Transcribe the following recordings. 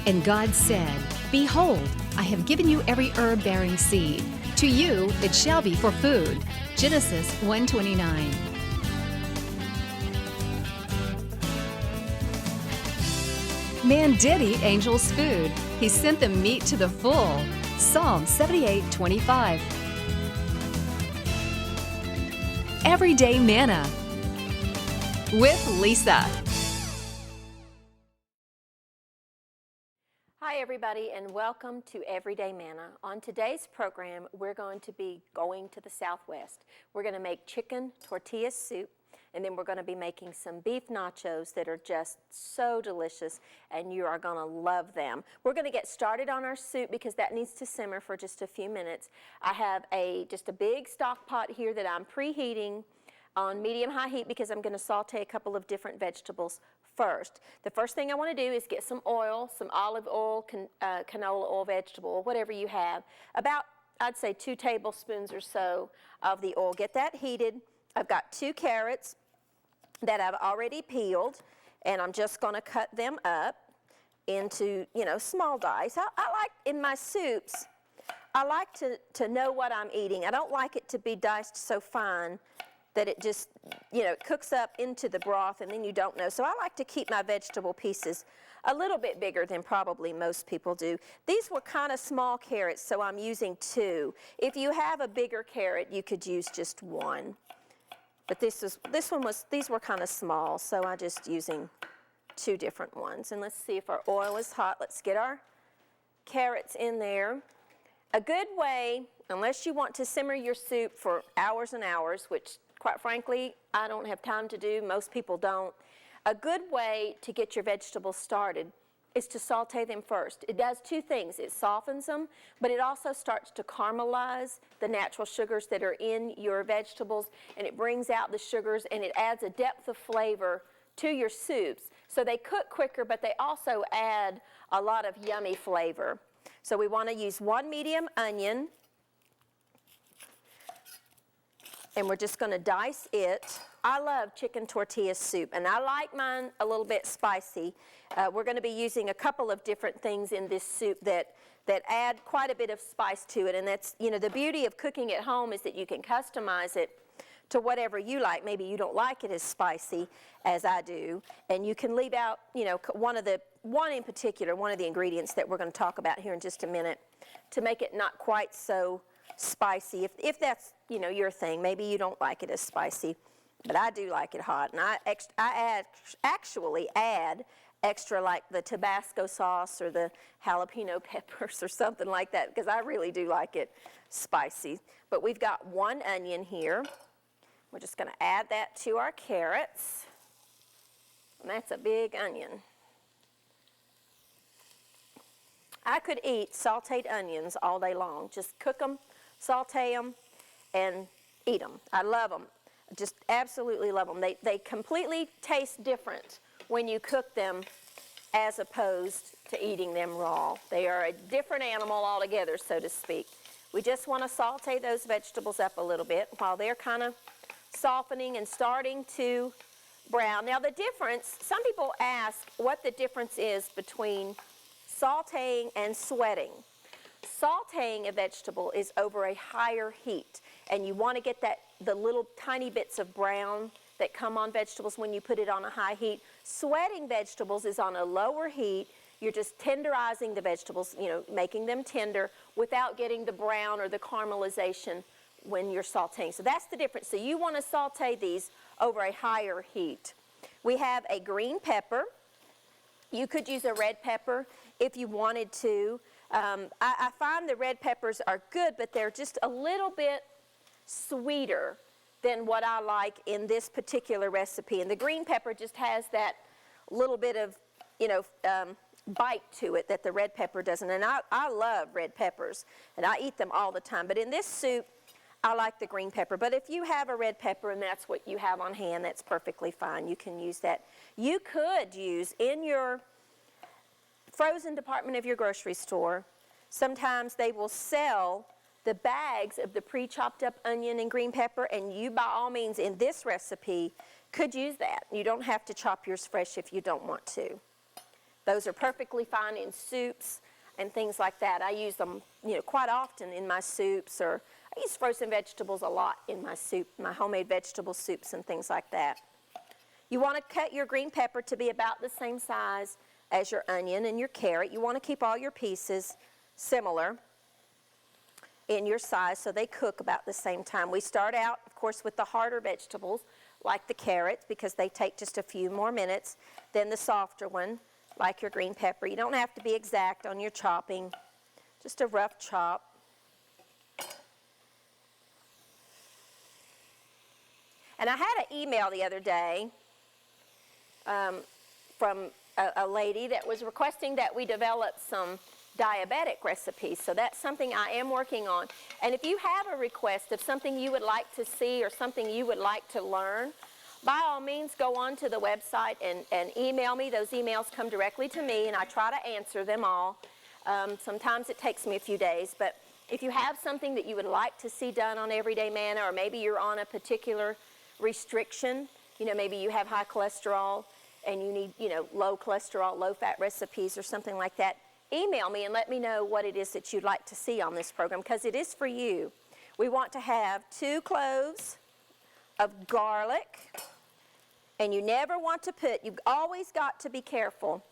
And God said, Behold, I have given you every herb-bearing seed. To you it shall be for food. Genesis 1:29. Man did eat angels' food. He sent them meat to the full. Psalm 78:25. Everyday Manna with Lisa. Hi everybody, and welcome to Everyday Manna. On today's program, we're going to be going to the Southwest. We're going to make chicken tortilla soup, and then we're going to be making some beef nachos that are just so delicious, and you are going to love them. We're going to get started on our soup because that needs to simmer for just a few minutes. I have just a big stock pot here that I'm preheating on medium-high heat because I'm going to saute a couple of different vegetables first. The first thing I want to do is get some oil, some olive oil, canola oil, vegetable oil, whatever you have. About, I'd say, 2 tablespoons or so of the oil. Get that heated. I've got 2 carrots that I've already peeled, and I'm just going to cut them up into, small dice. I like, in my soups, I like to know what I'm eating. I don't like it to be diced so fine that it just, it cooks up into the broth and then you don't know. So I like to keep my vegetable pieces a little bit bigger than probably most people do. These were kind of small carrots, so I'm using 2. If you have a bigger carrot, you could use just 1. But these were kind of small, so I'm just using 2 different ones. And let's see if our oil is hot. Let's get our carrots in there. A good way, unless you want to simmer your soup for hours and hours, which quite frankly, I don't have time to do, most people don't. A good way to get your vegetables started is to saute them first. It does 2 things. It softens them, but it also starts to caramelize the natural sugars that are in your vegetables, and it brings out the sugars, and it adds a depth of flavor to your soups. So they cook quicker, but they also add a lot of yummy flavor. So we want to use 1 medium onion, and we're just going to dice it. I love chicken tortilla soup, and I like mine a little bit spicy. We're going to be using a couple of different things in this soup that add quite a bit of spice to it, and that's, the beauty of cooking at home is that you can customize it to whatever you like. Maybe you don't like it as spicy as I do, and you can leave out, one of the ingredients that we're going to talk about here in just a minute to make it not quite so spicy, if that's your thing. Maybe you don't like it as spicy, but I do like it hot, and I actually add extra, like the Tabasco sauce or the jalapeno peppers or something like that, because I really do like it spicy. But we've got 1 onion here. We're just going to add that to our carrots, and that's a big onion. I could eat sauteed onions all day long. Just cook them, saute them, and eat them. I love them. Just absolutely love them. They completely taste different when you cook them as opposed to eating them raw. They are a different animal altogether, so to speak. We just want to saute those vegetables up a little bit while they're kind of softening and starting to brown. Now the difference, some people ask what the difference is between sauteing and sweating. Sauteing a vegetable is over a higher heat, and you want to get the little tiny bits of brown that come on vegetables when you put it on a high heat. Sweating vegetables is on a lower heat. You're just tenderizing the vegetables, making them tender without getting the brown or the caramelization when you're sauteing. So that's the difference. So you want to saute these over a higher heat. We have a green pepper. You could use a red pepper if you wanted to. I find the red peppers are good, but they're just a little bit sweeter than what I like in this particular recipe. And the green pepper just has that little bit of, bite to it that the red pepper doesn't. And I love red peppers, and I eat them all the time. But in this soup, I like the green pepper. But if you have a red pepper and that's what you have on hand, that's perfectly fine. You can use that. You could use in your frozen department of your grocery store, sometimes they will sell the bags of the pre-chopped up onion and green pepper, and you by all means in this recipe could use that. You don't have to chop yours fresh if you don't want to. Those are perfectly fine in soups and things like that. I use them, quite often in my soups, or I use frozen vegetables a lot in my soup, my homemade vegetable soups and things like that. You want to cut your green pepper to be about the same size as your onion and your carrot. You want to keep all your pieces similar in your size so they cook about the same time. We start out, of course, with the harder vegetables, like the carrots, because they take just a few more minutes. Then the softer one, like your green pepper. You don't have to be exact on your chopping, just a rough chop. And I had an email the other day from a lady that was requesting that we develop some diabetic recipes. So that's something I am working on. And if you have a request of something you would like to see or something you would like to learn, by all means go on to the website and email me. Those emails come directly to me, and I try to answer them all. Sometimes it takes me a few days, but if you have something that you would like to see done on Everyday Manna, or maybe you're on a particular restriction, maybe you have high cholesterol and you need, low cholesterol, low fat recipes or something like that, email me and let me know what it is that you'd like to see on this program, because it is for you. We want to have 2 cloves of garlic, and you never want to you've always got to be careful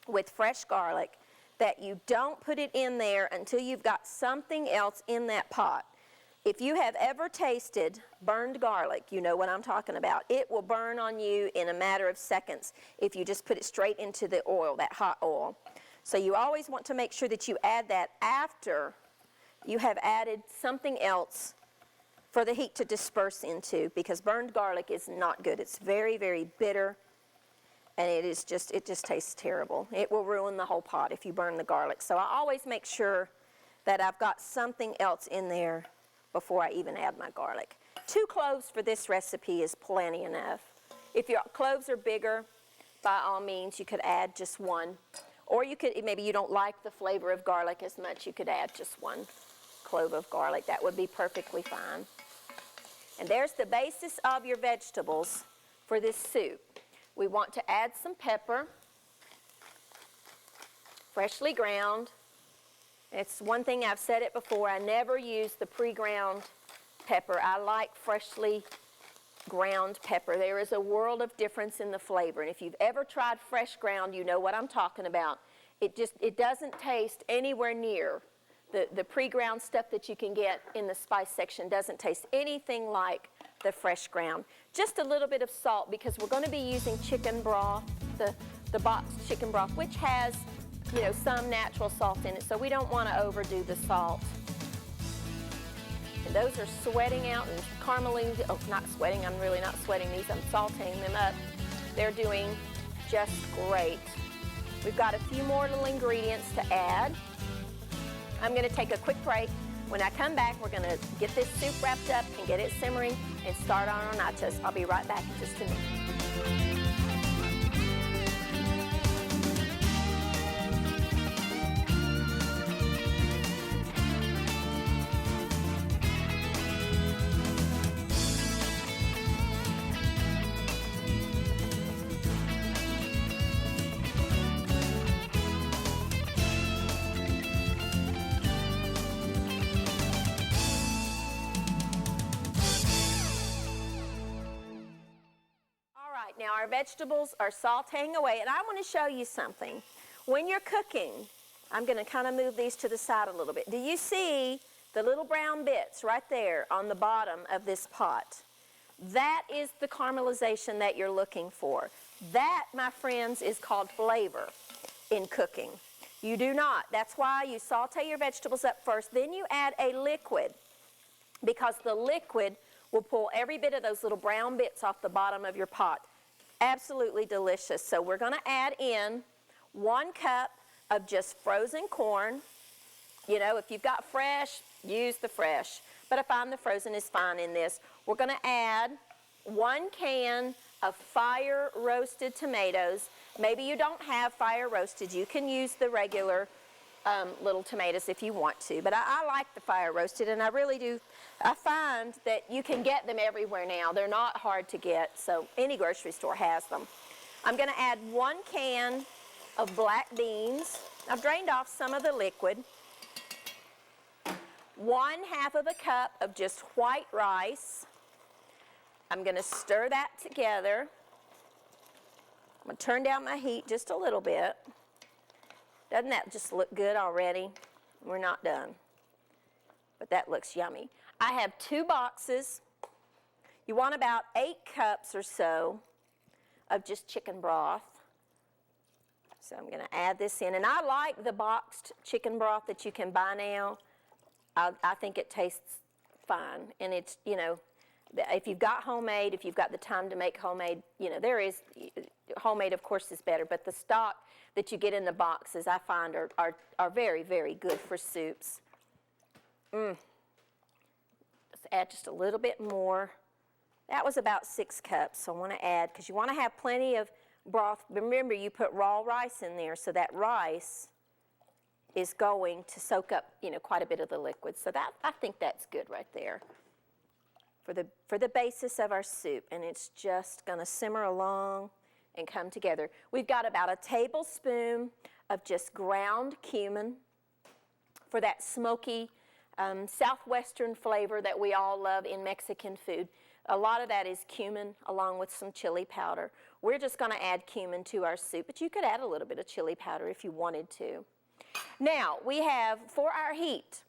with fresh garlic that you don't put it in there until you've got something else in that pot. If you have ever tasted burned garlic, you know what I'm talking about. It will burn on you in a matter of seconds if you just put it straight into the oil, that hot oil. So you always want to make sure that you add that after you have added something else for the heat to disperse into, because burned garlic is not good. It's very, very bitter, and it just tastes terrible. It will ruin the whole pot if you burn the garlic. So I always make sure that I've got something else in there before I even add my garlic. 2 cloves for this recipe is plenty enough. If your cloves are bigger, by all means, you could add just 1. Or you could, maybe you don't like the flavor of garlic as much, you could add just 1 clove of garlic. That would be perfectly fine. And there's the basis of your vegetables for this soup. We want to add some pepper, freshly ground. It's one thing, I've said it before, I never use the pre-ground pepper. I like freshly ground pepper. There is a world of difference in the flavor, and if you've ever tried fresh ground, you know what I'm talking about. It doesn't taste anywhere near the pre-ground stuff that you can get in the spice section. Doesn't taste anything like the fresh ground. Just a little bit of salt, because we're going to be using chicken broth, the boxed chicken broth, which has some natural salt in it, so we don't want to overdo the salt. And those are sweating out and carameling. Oh, not sweating, I'm really not sweating these, I'm sauteing them up. They're doing just great. We've got a few more little ingredients to add. I'm going to take a quick break. When I come back, we're going to get this soup wrapped up and get it simmering and start on our nachos. I'll be right back in just a minute. Now our vegetables are sauteing away, and I want to show you something. When you're cooking, I'm going to kind of move these to the side a little bit. Do you see the little brown bits right there on the bottom of this pot? That is the caramelization that you're looking for. That, my friends, is called flavor in cooking. You do not. That's why you saute your vegetables up first, then you add a liquid, because the liquid will pull every bit of those little brown bits off the bottom of your pot. Absolutely delicious. So we're going to add in 1 cup of just frozen corn. If you've got fresh, use the fresh. But I find the frozen is fine in this. We're going to add 1 can of fire roasted tomatoes. Maybe you don't have fire roasted. You can use the regular little tomatoes if you want to. But I like the fire roasted, and I really do. I find that you can get them everywhere now. They're not hard to get, so any grocery store has them. I'm going to add 1 can of black beans. I've drained off some of the liquid. 1/2 of a cup of just white rice. I'm going to stir that together. I'm going to turn down my heat just a little bit. Doesn't that just look good already? We're not done, but that looks yummy. I have 2 boxes. You want about 8 cups or so of just chicken broth. So I'm going to add this in, and I like the boxed chicken broth that you can buy now. I think it tastes fine, and it's, you know, if you've got homemade, if you've got the time to make homemade, you know, homemade of course is better, but the stock that you get in the boxes I find are very, very good for soups. Let's add just a little bit more. That was about 6 cups, so I want to add, because you want to have plenty of broth. Remember, you put raw rice in there, so that rice is going to soak up, you know, quite a bit of the liquid. So that, I think that's good right there for the basis of our soup, and it's just going to simmer along and come together. We've got about a tablespoon of just ground cumin for that smoky southwestern flavor that we all love in Mexican food. A lot of that is cumin along with some chili powder. We're just going to add cumin to our soup, but you could add a little bit of chili powder if you wanted to. Now, we have, for our heat,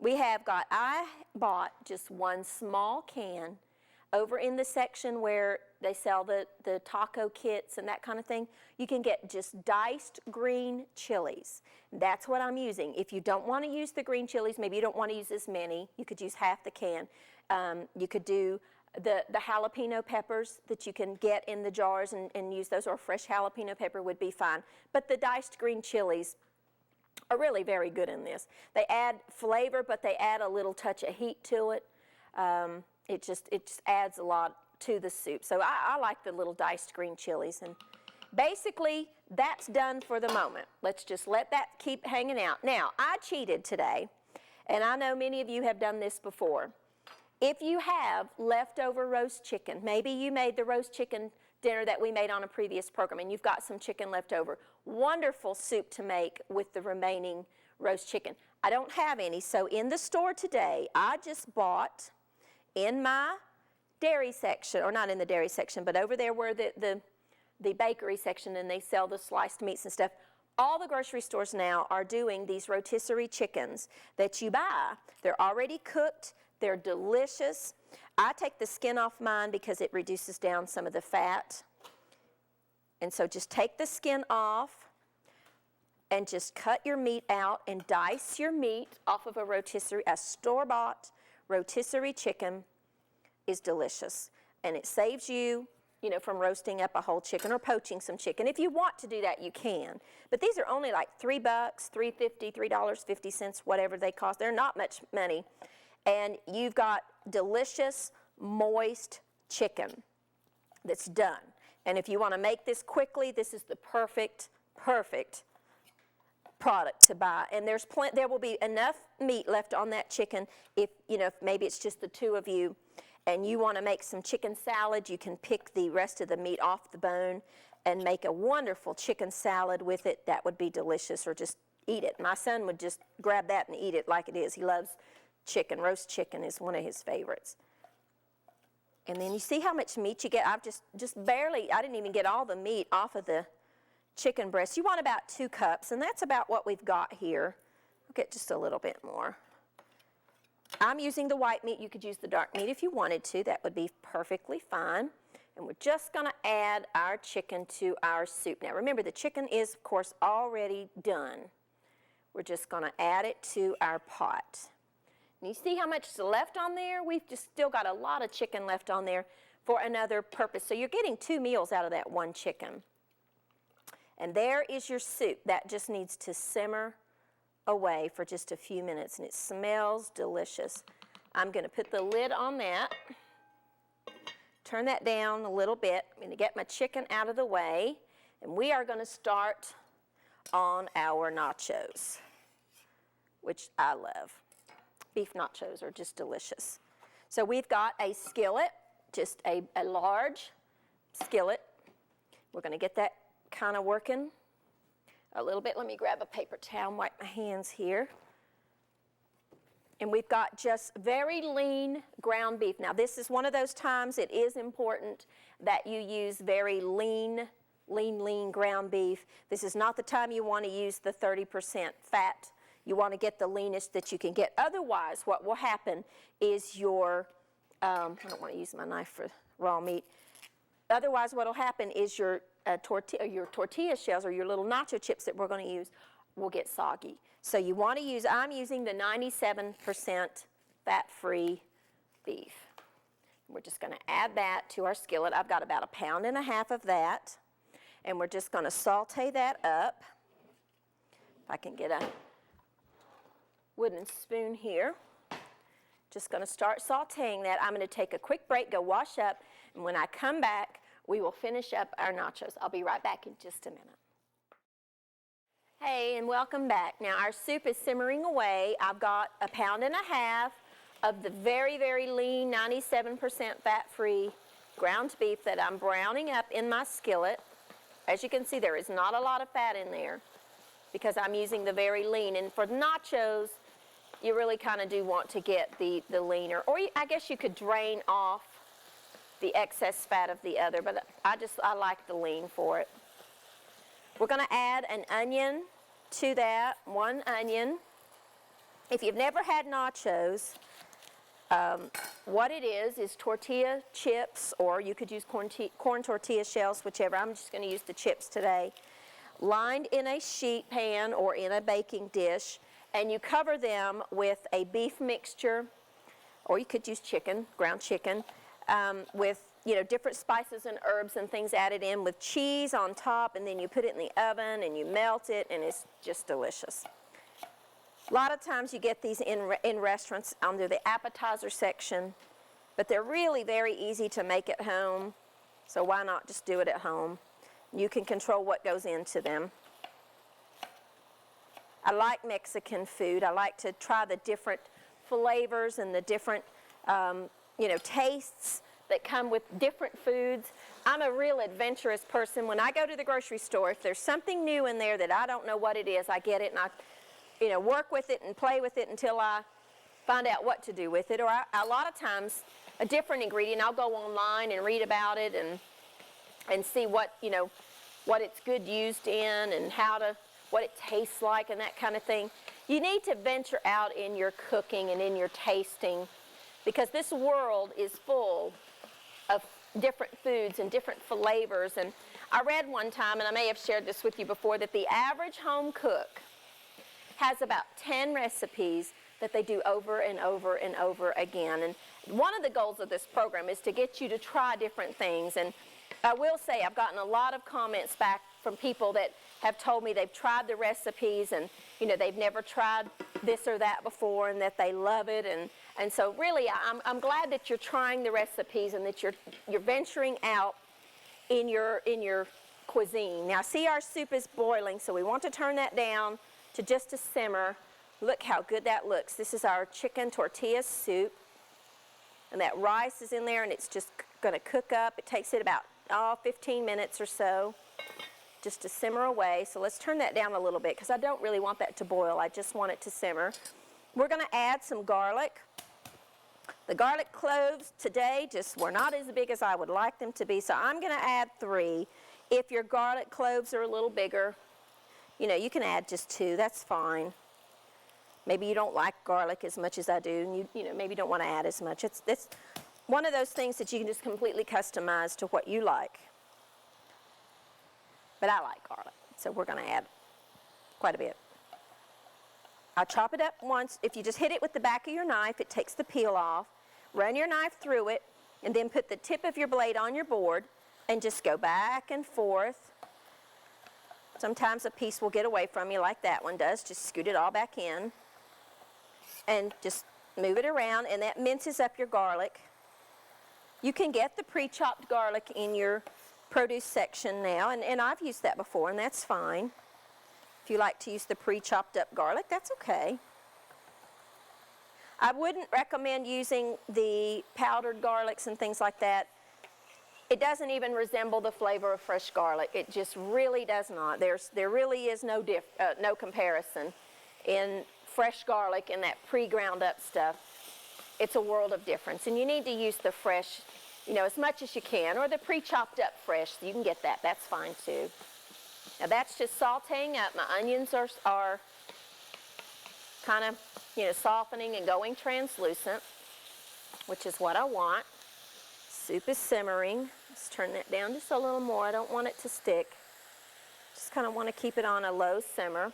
I bought just 1 small can over in the section where they sell the taco kits and that kind of thing. You can get just diced green chilies. That's what I'm using. If you don't want to use the green chilies, maybe you don't want to use as many, you could use half the can. You could do the jalapeno peppers that you can get in the jars and use those, or fresh jalapeno pepper would be fine. But the diced green chilies are really very good in this. They add flavor, but they add a little touch of heat to it. It just adds a lot to the soup. So I like the little diced green chilies. And basically, that's done for the moment. Let's just let that keep hanging out. Now, I cheated today, and I know many of you have done this before. If you have leftover roast chicken, maybe you made the roast chicken dinner that we made on a previous program, and you've got some chicken left over. Wonderful soup to make with the remaining roast chicken. I don't have any, so in the store today, I just bought in my dairy section, or not in the dairy section, but over there where the bakery section and they sell the sliced meats and stuff. All the grocery stores now are doing these rotisserie chickens that you buy. They're already cooked. They're delicious. I take the skin off mine because it reduces down some of the fat. And so just take the skin off and just cut your meat out and dice your meat off of a rotisserie. A store-bought rotisserie chicken is delicious. And it saves you, you know, from roasting up a whole chicken or poaching some chicken. If you want to do that, you can. But these are only like $3, $3.50, $3.50, whatever they cost. They're not much money. And you've got delicious, moist chicken that's done. And if you want to make this quickly, this is the perfect product to buy. And there will be enough meat left on that chicken if, you know, if maybe it's just the 2 of you and you want to make some chicken salad, you can pick the rest of the meat off the bone and make a wonderful chicken salad with it. That would be delicious, or just eat it. My son would just grab that and eat it like it is. He loves chicken. Roast chicken is one of his favorites. And then you see how much meat you get. I've just barely, I didn't even get all the meat off of the chicken breast. You want about 2 cups, and that's about what we've got here. I'll get just a little bit more. I'm using the white meat. You could use the dark meat if you wanted to. That would be perfectly fine. And we're just going to add our chicken to our soup. Now remember, the chicken is, of course, already done. We're just going to add it to our pot. And you see how much is left on there? We've just still got a lot of chicken left on there for another purpose. So you're getting 2 meals out of that 1 chicken. And there is your soup. That just needs to simmer away for just a few minutes, and it smells delicious. I'm going to put the lid on that, turn that down a little bit. I'm going to get my chicken out of the way, and we are going to start on our nachos, which I love. Beef nachos are just delicious. So we've got a skillet, just a large skillet. We're going to get that kind of working. a little bit. Let me grab a paper towel and wipe my hands here. And we've got just very lean ground beef. Now this is one of those times it is important that you use very lean ground beef. This is not the time you want to use the 30% fat. You want to get the leanest that you can get. Otherwise, what will happen is your, I don't want to use my knife for raw meat. Otherwise, what will happen is your tortilla shells or your little nacho chips that we're going to use will get soggy. So you want to use, I'm using the 97% fat-free beef. We're just going to add that to our skillet. I've got about 1.5 pounds of that. And we're just going to saute that up. If I can get a wooden spoon here. Just going to start sauteing that. I'm going to take a quick break, go wash up, and when I come back, we will finish up our nachos. I'll be right back in just a minute. Hey, and welcome back. Now our soup is simmering away. I've got 1.5 pounds of the very, very lean 97% fat-free ground beef that I'm browning up in my skillet. As you can see, there is not a lot of fat in there because I'm using the very lean. And for nachos, you really kind of do want to get the leaner. Or I guess you could drain off the excess fat of the other, but I like the lean for it. We're going to add an onion to that, 1 onion. If you've never had nachos, what it is tortilla chips, or you could use corn tortilla shells, whichever. I'm just going to use the chips today. Lined in a sheet pan or in a baking dish, and you cover them with a beef mixture, or you could use chicken, ground chicken, with different spices and herbs and things added in with cheese on top, and then you put it in the oven and you melt it, and it's just delicious. A lot of times you get these in restaurants under the appetizer section, but they're really very easy to make at home, so why not just do it at home? You can control what goes into them. I like Mexican food. I like to try the different flavors and the different tastes that come with different foods. I'm a real adventurous person. When I go to the grocery store, if there's something new in there that I don't know what it is, I get it and I work with it and play with it until I find out what to do with it. Or a lot of times, a different ingredient, I'll go online and read about it and see what it's good used in and what it tastes like and that kind of thing. You need to venture out in your cooking and in your tasting, because this world is full of different foods and different flavors. And I read one time, and I may have shared this with you before, that the average home cook has about 10 recipes that they do over and over and over again. And one of the goals of this program is to get you to try different things. And I will say I've gotten a lot of comments back from people that have told me they've tried the recipes and they've never tried this or that before and that they love it. And so really I'm glad that you're trying the recipes and that you're venturing out in your cuisine. Now see, our soup is boiling, so we want to turn that down to just a simmer. Look how good that looks. This is our chicken tortilla soup, and that rice is in there, and it's just going to cook up. It takes it about 15 minutes or so just to simmer away. So let's turn that down a little bit because I don't really want that to boil. I just want it to simmer. We're going to add some garlic. The garlic cloves today just were not as big as I would like them to be, so I'm going to add 3. If your garlic cloves are a little bigger, you can add just 2. That's fine. Maybe you don't like garlic as much as I do, and you maybe don't want to add as much. It's one of those things that you can just completely customize to what you like. But I like garlic, so we're going to add quite a bit. I'll chop it up once. If you just hit it with the back of your knife, it takes the peel off. Run your knife through it, and then put the tip of your blade on your board, and just go back and forth. Sometimes a piece will get away from you like that one does. Just scoot it all back in, and just move it around, and that minces up your garlic. You can get the pre-chopped garlic in your produce section now, and I've used that before, and that's fine. If you like to use the pre-chopped up garlic, that's okay. I wouldn't recommend using the powdered garlics and things like that It doesn't even resemble the flavor of fresh garlic. It just really does not. There really is no comparison in fresh garlic and that pre-ground up stuff. It's a world of difference. And you need to use the fresh, you know, as much as you can, or the pre-chopped up fresh. You can get that. That's fine too. Now that's just sauteing up. My onions are kind of, you know, softening and going translucent, which is what I want. Soup is simmering. Let's turn that down just a little more. I don't want it to stick. Just kind of want to keep it on a low simmer.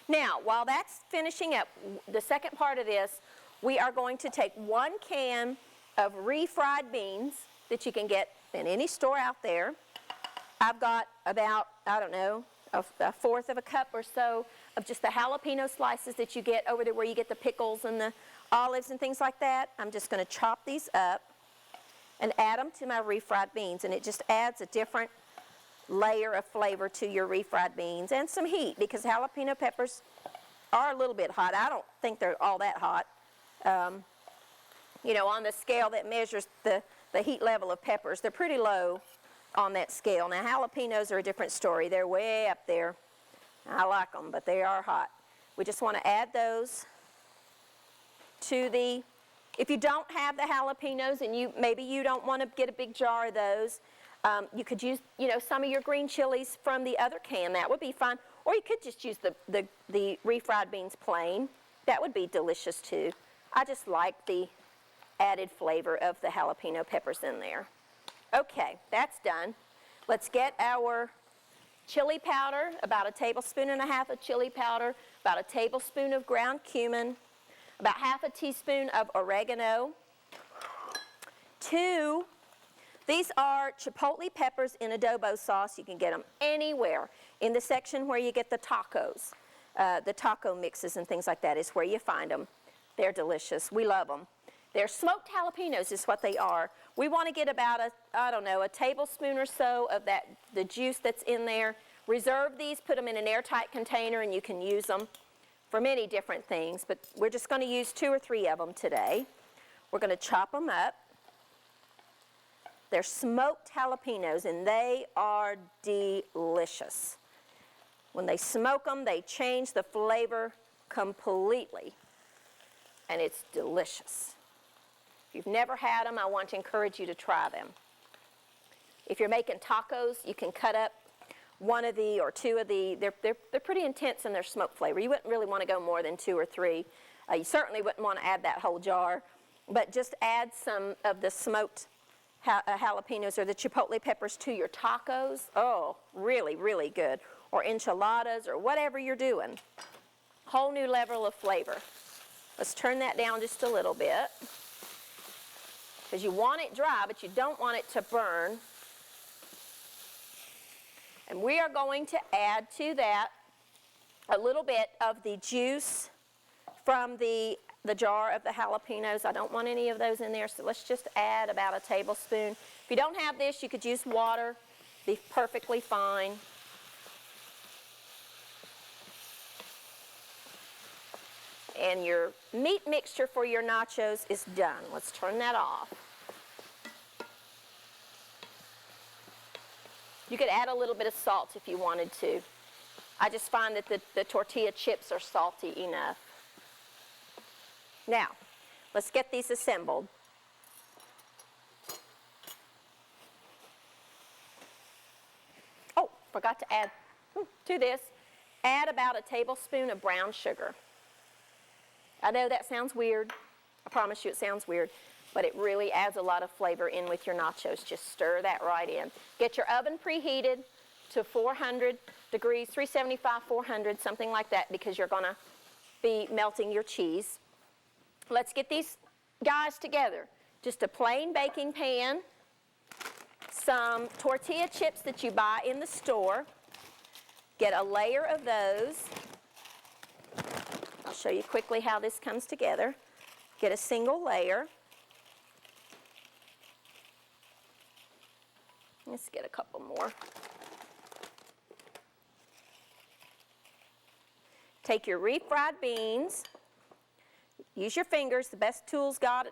Now, while that's finishing up, the second part of this, we are going to take 1 can of refried beans that you can get in any store out there. I've got about, I don't know, a fourth of a cup or so of just the jalapeno slices that you get over there where you get the pickles and the olives and things like that. I'm just going to chop these up and add them to my refried beans, and it just adds a different layer of flavor to your refried beans and some heat, because jalapeno peppers are a little bit hot. I don't think they're all that hot. You know, on the scale that measures the heat level of peppers, they're pretty low on that scale. Now, jalapenos are a different story. They're way up there. I like them, but they are hot. We just want to add those to the... If you don't have the jalapenos and maybe you don't want to get a big jar of those, you could use, you know, some of your green chilies from the other can. That would be fine. Or you could just use the refried beans plain. That would be delicious too. I just like the added flavor of the jalapeno peppers in there. Okay, that's done. Let's get our chili powder, about 1.5 tablespoons of chili powder, about 1 tablespoon of ground cumin, about 1/2 teaspoon of oregano. 2, these are chipotle peppers in adobo sauce. You can get them anywhere. In the section where you get the tacos, the taco mixes and things like that is where you find them. They're delicious. We love them. They're smoked jalapenos is what they are. We want to get about a tablespoon or so of the juice that's in there. Reserve these, put them in an airtight container, and you can use them for many different things, but we're just going to use 2 or 3 of them today. We're going to chop them up. They're smoked jalapenos, and they are delicious. When they smoke them, they change the flavor completely, and it's delicious. If you've never had them, I want to encourage you to try them. If you're making tacos, you can cut up 1 of the or 2 of the. They're pretty intense in their smoke flavor. You wouldn't really want to go more than 2 or 3. You certainly wouldn't want to add that whole jar, but just add some of the smoked jalapenos or the chipotle peppers to your tacos. Oh, really, really good. Or enchiladas or whatever you're doing. Whole new level of flavor. Let's turn that down just a little bit, because you want it dry, but you don't want it to burn. And we are going to add to that a little bit of the juice from the jar of the jalapenos. I don't want any of those in there, so let's just add about 1 tablespoon. If you don't have this, you could use water. Be perfectly fine. And your meat mixture for your nachos is done. Let's turn that off. You could add a little bit of salt if you wanted to. I just find that the tortilla chips are salty enough. Now, let's get these assembled. Oh, forgot to add to this. Add about 1 tablespoon of brown sugar. I know that sounds weird. I promise you it sounds weird, but it really adds a lot of flavor in with your nachos. Just stir that right in. Get your oven preheated to 400 degrees, 375, 400, something like that, because you're going to be melting your cheese. Let's get these guys together. Just a plain baking pan, some tortilla chips that you buy in the store. Get a layer of those. I'll show you quickly how this comes together. Get a single layer. Let's get a couple more. Take your refried beans. Use your fingers. The best tools God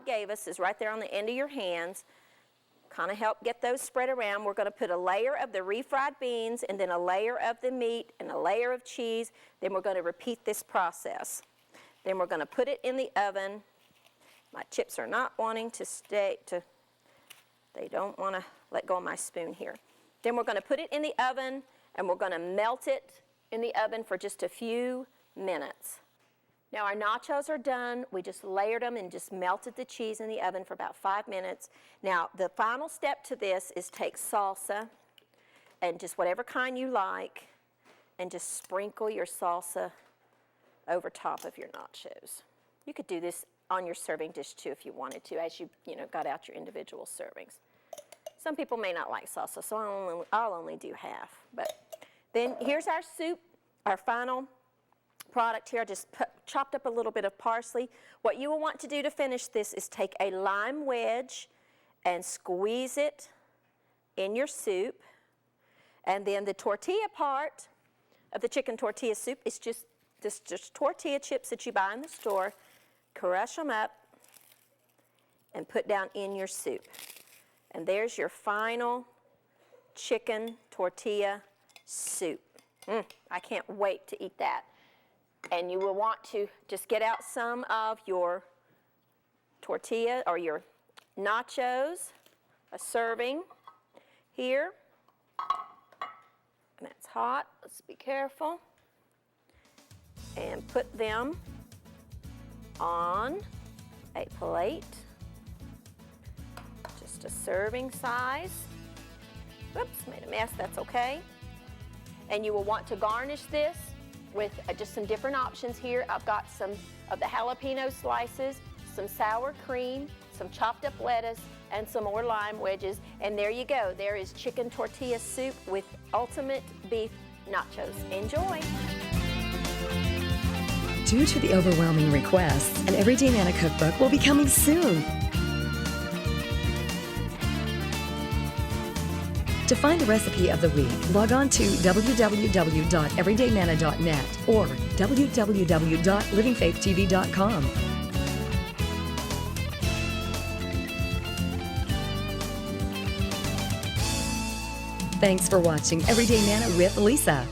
gave us is right there on the end of your hands. kind of help get those spread around. We're going to put a layer of the refried beans and then a layer of the meat and a layer of cheese. Then we're going to repeat this process. Then we're going to put it in the oven. My chips are not wanting to they don't want to let go of my spoon here. Then we're going to put it in the oven and we're going to melt it in the oven for just a few minutes. Now our nachos are done. We just layered them and just melted the cheese in the oven for about 5 minutes. Now the final step to this is take salsa and just whatever kind you like and just sprinkle your salsa over top of your nachos. You could do this on your serving dish too if you wanted to, as you got out your individual servings. Some people may not like salsa, so I'll only do half. But then here's our soup, our final product here. I just chopped up a little bit of parsley. What you will want to do to finish this is take a lime wedge and squeeze it in your soup. And then the tortilla part of the chicken tortilla soup is just tortilla chips that you buy in the store. Crush them up and put down in your soup. And there's your final chicken tortilla soup. I can't wait to eat that. And you will want to just get out some of your tortilla or your nachos, a serving here. And that's hot. Let's be careful. And put them on a plate. Just a serving size. Whoops, made a mess, that's okay. And you will want to garnish this with just some different options here. I've got some of the jalapeno slices, some sour cream, some chopped up lettuce, and some more lime wedges. And there you go. There is chicken tortilla soup with ultimate beef nachos. Enjoy. Due to the overwhelming requests, an Everyday Manna cookbook will be coming soon. To find the recipe of the week, log on to www.everydaymanna.net or www.livingfaithtv.com. Thanks for watching Everyday Manna with Lisa.